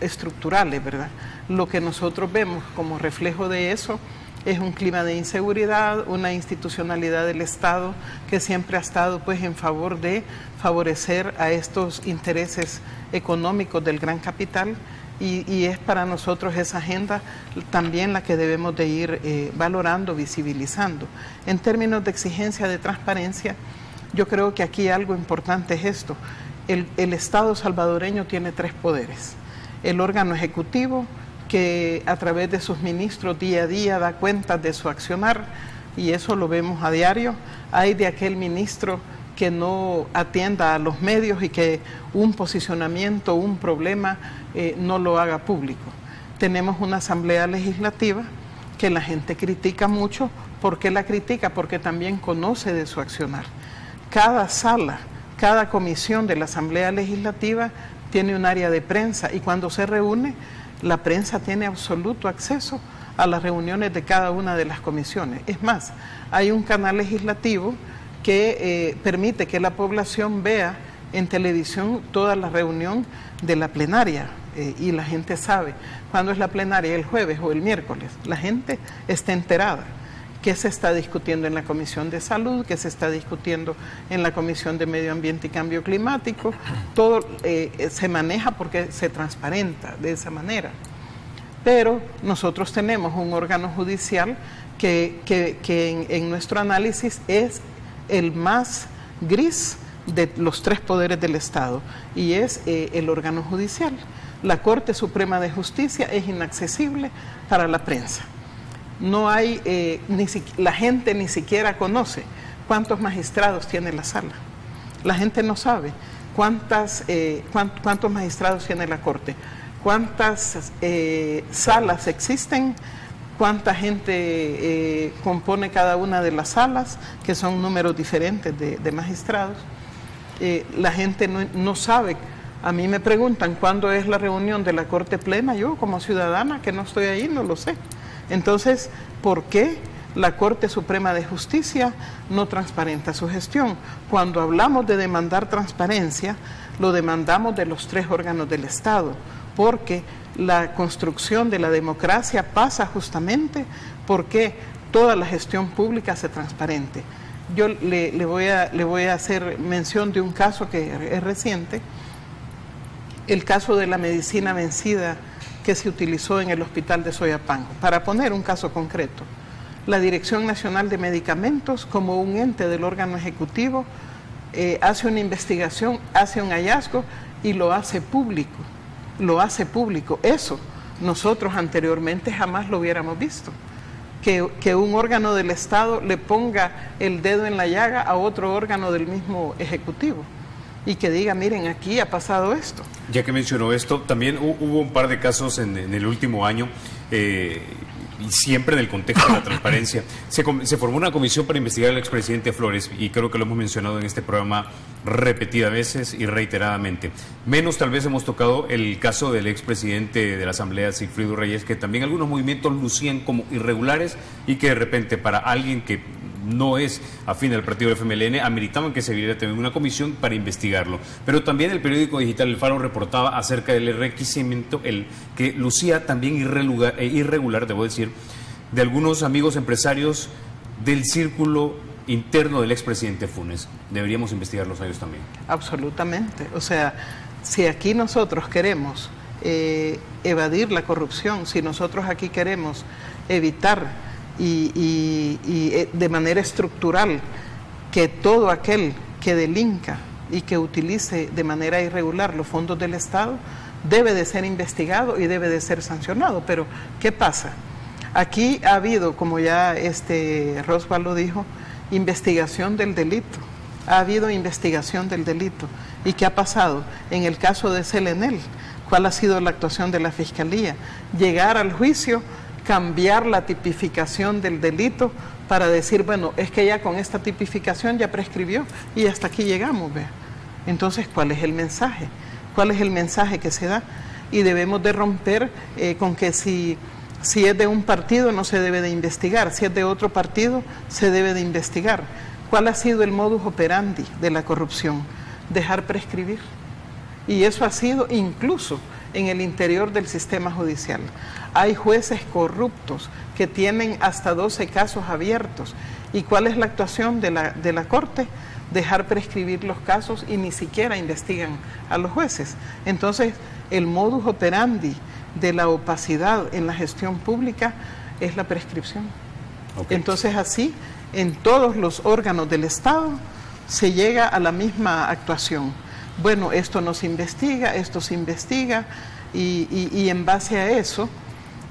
estructurales, ¿verdad? Lo que nosotros vemos como reflejo de eso es un clima de inseguridad, una institucionalidad del Estado que siempre ha estado pues en favor de favorecer a estos intereses económicos del gran capital, y es para nosotros esa agenda también la que debemos de ir valorando, visibilizando. En términos de exigencia de transparencia, yo creo que aquí algo importante es esto. El Estado salvadoreño tiene 3 poderes. El órgano ejecutivo, que a través de sus ministros día a día da cuenta de su accionar, y eso lo vemos a diario. Hay de aquel ministro que no atienda a los medios y que un posicionamiento, un problema, no lo haga público. Tenemos una asamblea legislativa que la gente critica mucho. ¿Por qué la critica? Porque también conoce de su accionar. Cada sala, cada comisión de la Asamblea Legislativa tiene un área de prensa, y cuando se reúne, la prensa tiene absoluto acceso a las reuniones de cada una de las comisiones. Es más, hay un canal legislativo que permite que la población vea en televisión toda la reunión de la plenaria, y la gente sabe cuándo es la plenaria, el jueves o el miércoles. La gente está enterada. ¿Qué se está discutiendo en la Comisión de Salud? ¿Qué se está discutiendo en la Comisión de Medio Ambiente y Cambio Climático? Todo se maneja porque se transparenta de esa manera. Pero nosotros tenemos un órgano judicial que en nuestro análisis es el más gris de los 3 poderes del Estado, y es el órgano judicial. La Corte Suprema de Justicia es inaccesible para la prensa. No hay, la gente ni siquiera conoce cuántos magistrados tiene la sala. La gente no sabe cuántos magistrados tiene la Corte, cuántas salas existen, cuánta gente compone cada una de las salas, que son números diferentes de magistrados. La gente no sabe. A mí me preguntan cuándo es la reunión de la Corte Plena. Yo, como ciudadana que no estoy ahí, no lo sé. Entonces, ¿por qué la Corte Suprema de Justicia no transparenta su gestión? Cuando hablamos de demandar transparencia, lo demandamos de los 3 órganos del Estado, porque la construcción de la democracia pasa justamente porque toda la gestión pública sea transparente. Yo le voy a hacer mención de un caso que es reciente, el caso de la medicina vencida que se utilizó en el hospital de Soyapango. Para poner un caso concreto, la Dirección Nacional de Medicamentos, como un ente del órgano ejecutivo, hace una investigación, hace un hallazgo y lo hace público. Lo hace público. Eso nosotros anteriormente jamás lo hubiéramos visto. que un órgano del Estado le ponga el dedo en la llaga a otro órgano del mismo Ejecutivo y que diga, miren, aquí ha pasado esto. Ya que mencionó esto, también hubo un par de casos en el último año, y siempre en el contexto de la transparencia. Se formó una comisión para investigar al expresidente Flores, y creo que lo hemos mencionado en este programa repetidas veces y reiteradamente. Menos tal vez hemos tocado el caso del expresidente de la Asamblea, Sigfrido Reyes, que también algunos movimientos lucían como irregulares y que de repente para alguien que no es afín al partido del FMLN, ameritaban que se viera también una comisión para investigarlo. Pero también el periódico digital El Faro reportaba acerca del enriquecimiento, el que lucía también irregular, debo decir, de algunos amigos empresarios del círculo interno del expresidente Funes. Deberíamos investigarlos a ellos también. Absolutamente. O sea, si aquí nosotros queremos evadir la corrupción, si nosotros aquí queremos evitar y de manera estructural que todo aquel que delinca y que utilice de manera irregular los fondos del Estado debe de ser investigado y debe de ser sancionado. Pero, ¿qué pasa? Aquí ha habido, como ya Roswell lo dijo, investigación del delito. Ha habido investigación del delito. ¿Y qué ha pasado? En el caso de Selenel, ¿cuál ha sido la actuación de la Fiscalía? Llegar al juicio, cambiar la tipificación del delito para decir, bueno, es que ya con esta tipificación ya prescribió y hasta aquí llegamos, vea. Entonces, ¿cuál es el mensaje? ¿Cuál es el mensaje que se da? Y debemos de romper con que si es de un partido no se debe de investigar, si es de otro partido se debe de investigar. ¿Cuál ha sido el modus operandi de la corrupción? Dejar prescribir. Y eso ha sido incluso en el interior del sistema judicial. Hay jueces corruptos que tienen hasta 12 casos abiertos. ¿Y cuál es la actuación de la Corte? Dejar prescribir los casos y ni siquiera investigan a los jueces. Entonces, el modus operandi de la opacidad en la gestión pública es la prescripción. Okay. Entonces, así, en todos los órganos del Estado se llega a la misma actuación. Bueno, esto no se investiga, esto se investiga, y en base a eso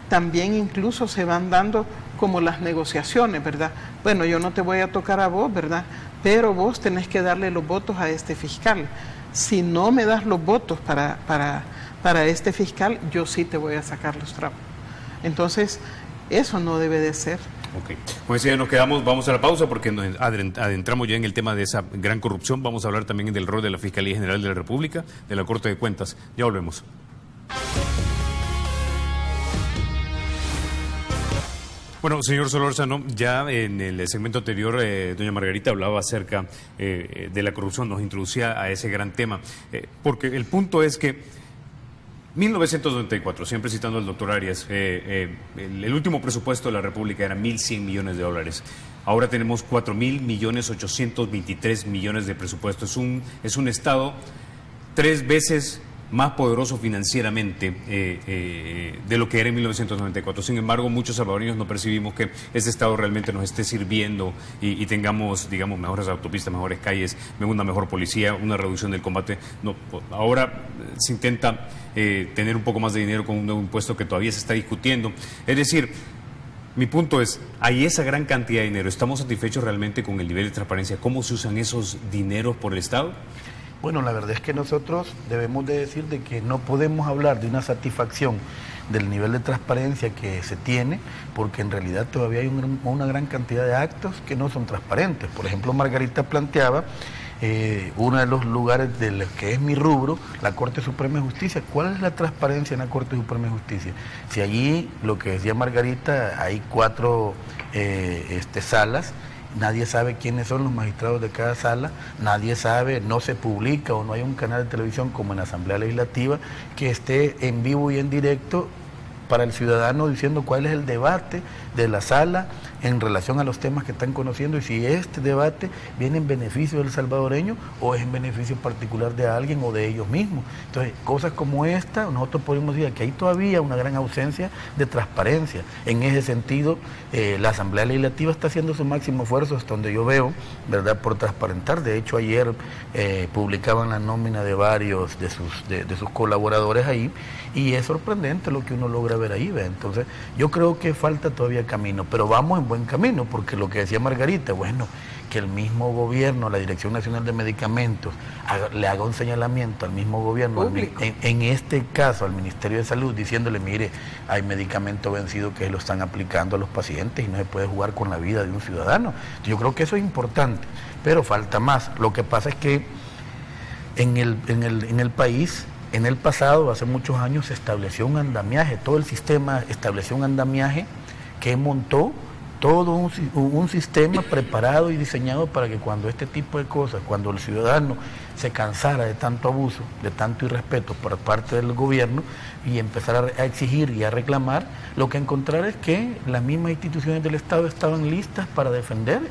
también incluso se van dando como las negociaciones, ¿verdad? Bueno, yo no te voy a tocar a vos, ¿verdad? Pero vos tenés que darle los votos a este fiscal. Si no me das los votos para este fiscal, yo sí te voy a sacar los trapos. Entonces, eso no debe de ser. Ok. Como decía, nos quedamos, vamos a la pausa porque nos adentramos ya en el tema de esa gran corrupción. Vamos a hablar también del rol de la Fiscalía General de la República, de la Corte de Cuentas. Ya volvemos. Bueno, señor Solórzano, ya en el segmento anterior, doña Margarita hablaba acerca de la corrupción, nos introducía a ese gran tema, porque el punto es que 1994, siempre citando al doctor Arias, el último presupuesto de la República era 1.100 millones de dólares. Ahora tenemos 4.823 millones de presupuesto. Es un Estado 3 veces más poderoso financieramente de lo que era en 1994. Sin embargo, muchos salvadoreños no percibimos que ese Estado realmente nos esté sirviendo y tengamos, digamos, mejores autopistas, mejores calles, una mejor policía, una reducción del combate. No, ahora se intenta tener un poco más de dinero con un nuevo impuesto que todavía se está discutiendo. Es decir, mi punto es, hay esa gran cantidad de dinero. ¿Estamos satisfechos realmente con el nivel de transparencia? ¿Cómo se usan esos dineros por el Estado? Bueno, la verdad es que nosotros debemos de decir de que no podemos hablar de una satisfacción del nivel de transparencia que se tiene, porque en realidad todavía hay una gran cantidad de actos que no son transparentes. Por ejemplo, Margarita planteaba uno de los lugares de lo que es mi rubro, la Corte Suprema de Justicia. ¿Cuál es la transparencia en la Corte Suprema de Justicia? Si allí, lo que decía Margarita, hay 4 salas, nadie sabe quiénes son los magistrados de cada sala, nadie sabe, no se publica o no hay un canal de televisión como en la Asamblea Legislativa que esté en vivo y en directo para el ciudadano diciendo cuál es el debate de la sala en relación a los temas que están conociendo y si este debate viene en beneficio del salvadoreño o es en beneficio particular de alguien o de ellos mismos. Entonces, cosas como esta, nosotros podemos decir que hay todavía una gran ausencia de transparencia. En ese sentido, la Asamblea Legislativa está haciendo su máximo esfuerzo, hasta donde yo veo, ¿verdad?, por transparentar. De hecho, ayer publicaban la nómina de varios de sus colaboradores ahí, y es sorprendente lo que uno logra haber ahí, ¿ve? Entonces, yo creo que falta todavía camino, pero vamos en buen camino, porque lo que decía Margarita, bueno, que el mismo gobierno, la Dirección Nacional de Medicamentos, le haga un señalamiento al mismo gobierno, en este caso al Ministerio de Salud, diciéndole, mire, hay medicamento vencido que lo están aplicando a los pacientes y no se puede jugar con la vida de un ciudadano. Yo creo que eso es importante, pero falta más. Lo que pasa es que en el país, en el pasado, hace muchos años, se estableció un andamiaje, todo el sistema estableció un andamiaje que montó todo un sistema preparado y diseñado para que cuando este tipo de cosas, cuando el ciudadano se cansara de tanto abuso, de tanto irrespeto por parte del gobierno y empezar a exigir y a reclamar, lo que encontrar es que las mismas instituciones del Estado estaban listas para defender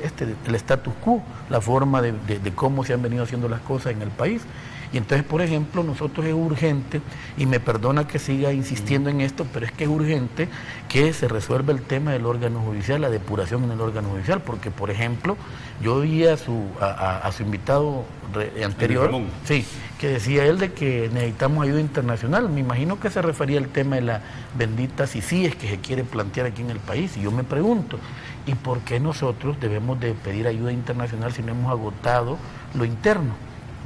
el status quo, la forma de cómo se han venido haciendo las cosas en el país. Y entonces, por ejemplo, nosotros es urgente, y me perdona que siga insistiendo en esto, pero es que es urgente que se resuelva el tema del órgano judicial, la depuración en el órgano judicial, porque, por ejemplo, yo oí a su invitado anterior, sí, que decía él de que necesitamos ayuda internacional. Me imagino que se refería al tema de la bendita CICIES que se quiere plantear aquí en el país, y yo me pregunto, ¿y por qué nosotros debemos de pedir ayuda internacional si no hemos agotado lo interno?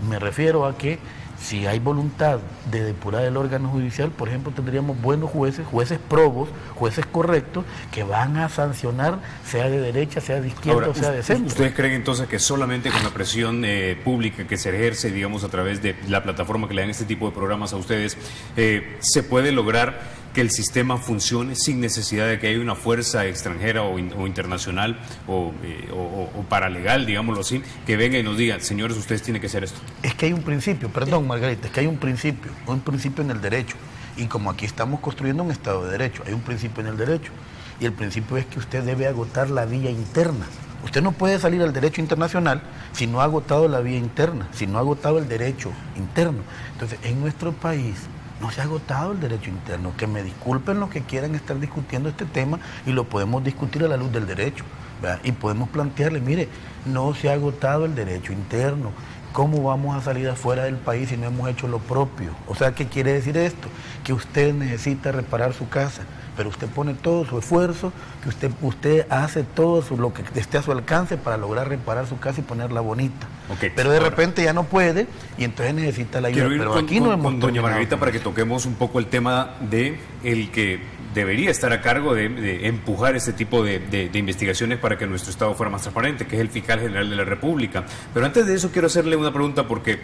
Me refiero a que si hay voluntad de depurar el órgano judicial, por ejemplo, tendríamos buenos jueces probos, jueces correctos, que van a sancionar, sea de derecha, sea de izquierda. Ahora, o sea de centro. ¿Ustedes creen entonces que solamente con la presión pública que se ejerce, digamos, a través de la plataforma que le dan este tipo de programas a ustedes, se puede lograr que el sistema funcione sin necesidad de que haya una fuerza extranjera o internacional o paralegal, digámoslo así, que venga y nos diga, señores, ustedes tienen que hacer esto? Es que hay un principio, perdón Margarita, es que hay un principio en el derecho, y como aquí estamos construyendo un Estado de Derecho, hay un principio en el derecho, y el principio es que usted debe agotar la vía interna. Usted no puede salir al derecho internacional si no ha agotado la vía interna, si no ha agotado el derecho interno. Entonces, en nuestro país no se ha agotado el derecho interno. Que me disculpen los que quieran estar discutiendo este tema, y lo podemos discutir a la luz del derecho, ¿verdad? Y podemos plantearle, mire, no se ha agotado el derecho interno. ¿Cómo vamos a salir afuera del país si no hemos hecho lo propio? O sea, ¿qué quiere decir esto? Que usted necesita reparar su casa, pero usted pone todo su esfuerzo, que usted hace todo lo que esté a su alcance para lograr reparar su casa y ponerla bonita. Okay. Pero de repente ya no puede, y entonces necesita la ayuda. Quiero ir aquí con doña Margarita para que toquemos un poco el tema de el que debería estar a cargo de empujar este tipo de investigaciones para que nuestro Estado fuera más transparente, que es el fiscal general de la República. Pero antes de eso quiero hacerle una pregunta porque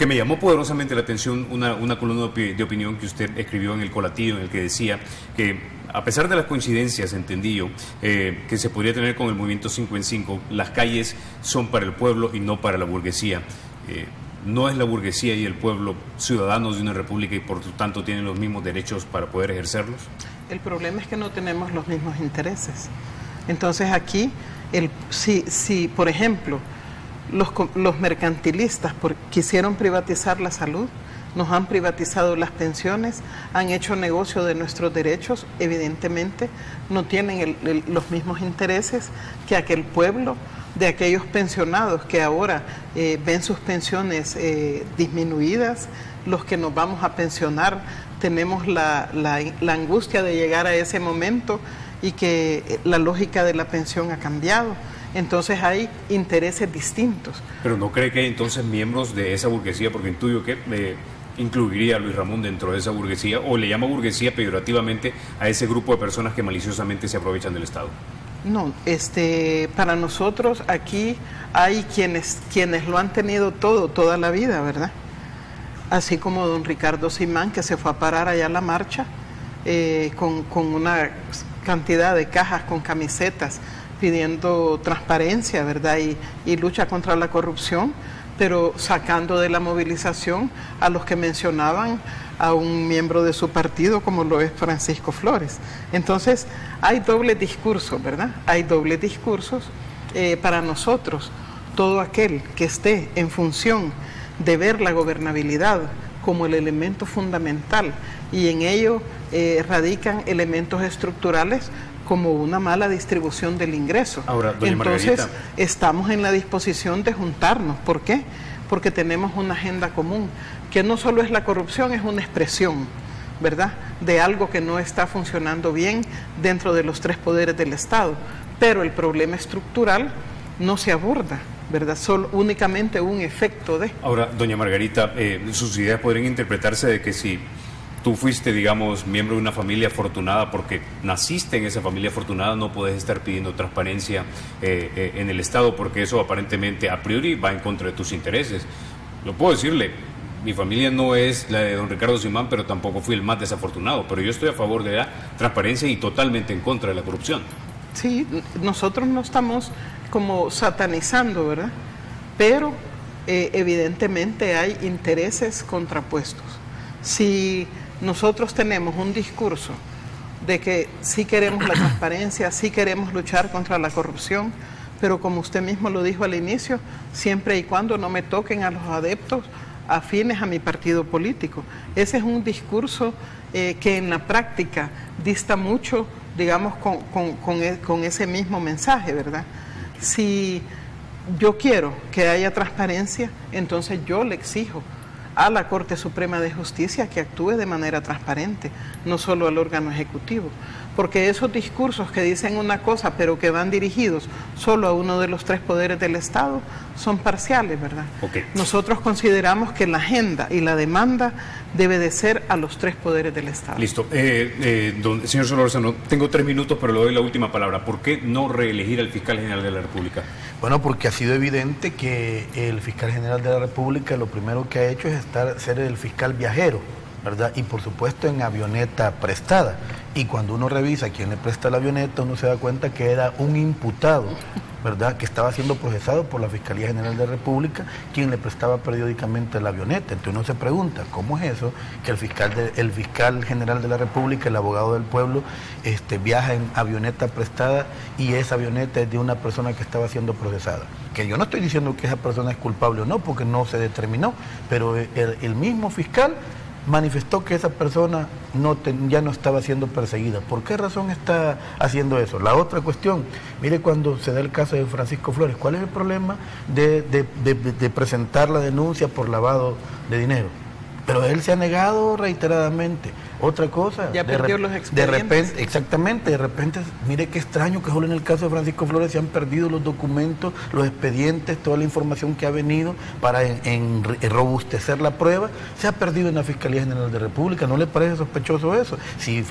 me llamó poderosamente la atención una columna de opinión que usted escribió en El Colatillo, en el que decía que a pesar de las coincidencias, entendí yo, que se podría tener con el movimiento 5 en 5, las calles son para el pueblo y no para la burguesía. No es la burguesía y el pueblo ciudadanos de una república y por lo tanto tienen los mismos derechos para poder ejercerlos. El problema es que no tenemos los mismos intereses. Entonces aquí, si por ejemplo, los mercantilistas quisieron privatizar la salud, nos han privatizado las pensiones, han hecho negocio de nuestros derechos, evidentemente no tienen los mismos intereses que aquel pueblo, de aquellos pensionados que ahora ven sus pensiones disminuidas, los que nos vamos a pensionar tenemos la angustia de llegar a ese momento y que la lógica de la pensión ha cambiado. Entonces hay intereses distintos. Pero ¿no cree que hay entonces miembros de esa burguesía, porque intuyo que incluiría a Luis Ramón dentro de esa burguesía, o le llama burguesía peyorativamente a ese grupo de personas que maliciosamente se aprovechan del Estado? No, para nosotros aquí hay quienes lo han tenido toda la vida, ¿verdad? Así como don Ricardo Simán, que se fue a parar allá a la marcha con una cantidad de cajas con camisetas pidiendo transparencia, ¿verdad? Y lucha contra la corrupción, pero sacando de la movilización a los que mencionaban a un miembro de su partido como lo es Francisco Flores. Entonces hay doble discurso, ¿verdad? Hay dobles discursos. Para nosotros, todo aquel que esté en función de ver la gobernabilidad como el elemento fundamental, y en ello radican elementos estructurales como una mala distribución del ingreso. Ahora, doña Entonces, Margarita, estamos en la disposición de juntarnos. ¿Por qué? Porque tenemos una agenda común, que no solo es la corrupción, es una expresión ¿verdad?, de algo que no está funcionando bien dentro de los tres poderes del Estado. Pero el problema estructural no se aborda, ¿verdad? Solo únicamente un efecto de... Ahora, doña Margarita, sus ideas podrían interpretarse de que si tú fuiste, digamos, miembro de una familia afortunada porque naciste en esa familia afortunada, no puedes estar pidiendo transparencia en el Estado porque eso aparentemente a priori va en contra de tus intereses. Lo puedo decirle, mi familia no es la de don Ricardo Simán, pero tampoco fui el más desafortunado, pero yo estoy a favor de la transparencia y totalmente en contra de la corrupción. Sí, nosotros no estamos como satanizando, ¿verdad? Pero evidentemente hay intereses contrapuestos. Si nosotros tenemos un discurso de que sí queremos la transparencia, sí queremos luchar contra la corrupción, pero como usted mismo lo dijo al inicio, siempre y cuando no me toquen a los adeptos afines a mi partido político. Ese es un discurso que en la práctica dista mucho, digamos, con ese mismo mensaje, ¿verdad? Si yo quiero que haya transparencia, entonces yo le exijo a la Corte Suprema de Justicia que actúe de manera transparente, no solo al órgano ejecutivo, porque esos discursos que dicen una cosa pero que van dirigidos solo a uno de los tres poderes del Estado son parciales, ¿verdad? Okay. Nosotros consideramos que la agenda y la demanda debe de ser a los tres poderes del Estado. Listo. Señor Solórzano, tengo 3 minutos, pero le doy la última palabra. ¿Por qué no reelegir al fiscal general de la República? Bueno, porque ha sido evidente que el fiscal general de la República lo primero que ha hecho es ser el fiscal viajero, ¿verdad? Y por supuesto en avioneta prestada. Y cuando uno revisa quién le presta la avioneta, uno se da cuenta que era un imputado, ¿verdad?, que estaba siendo procesado por la Fiscalía General de la República, quien le prestaba periódicamente la avioneta. Entonces uno se pregunta, ¿cómo es eso que el fiscal general de la República, el abogado del pueblo, viaja en avioneta prestada y esa avioneta es de una persona que estaba siendo procesada? Que yo no estoy diciendo que esa persona es culpable o no, porque no se determinó, pero el mismo fiscal manifestó que esa persona ya no estaba siendo perseguida. ¿Por qué razón está haciendo eso? La otra cuestión, mire, cuando se da el caso de Francisco Flores, ¿cuál es el problema de presentar la denuncia por lavado de dinero? Pero él se ha negado reiteradamente. Otra cosa, ya perdió los expedientes. De repente, exactamente, de repente, mire qué extraño que solo en el caso de Francisco Flores se han perdido los documentos, los expedientes, toda la información que ha venido para robustecer la prueba, se ha perdido en la Fiscalía General de la República. ¿No le parece sospechoso eso? Si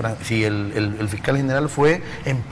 el fiscal general fue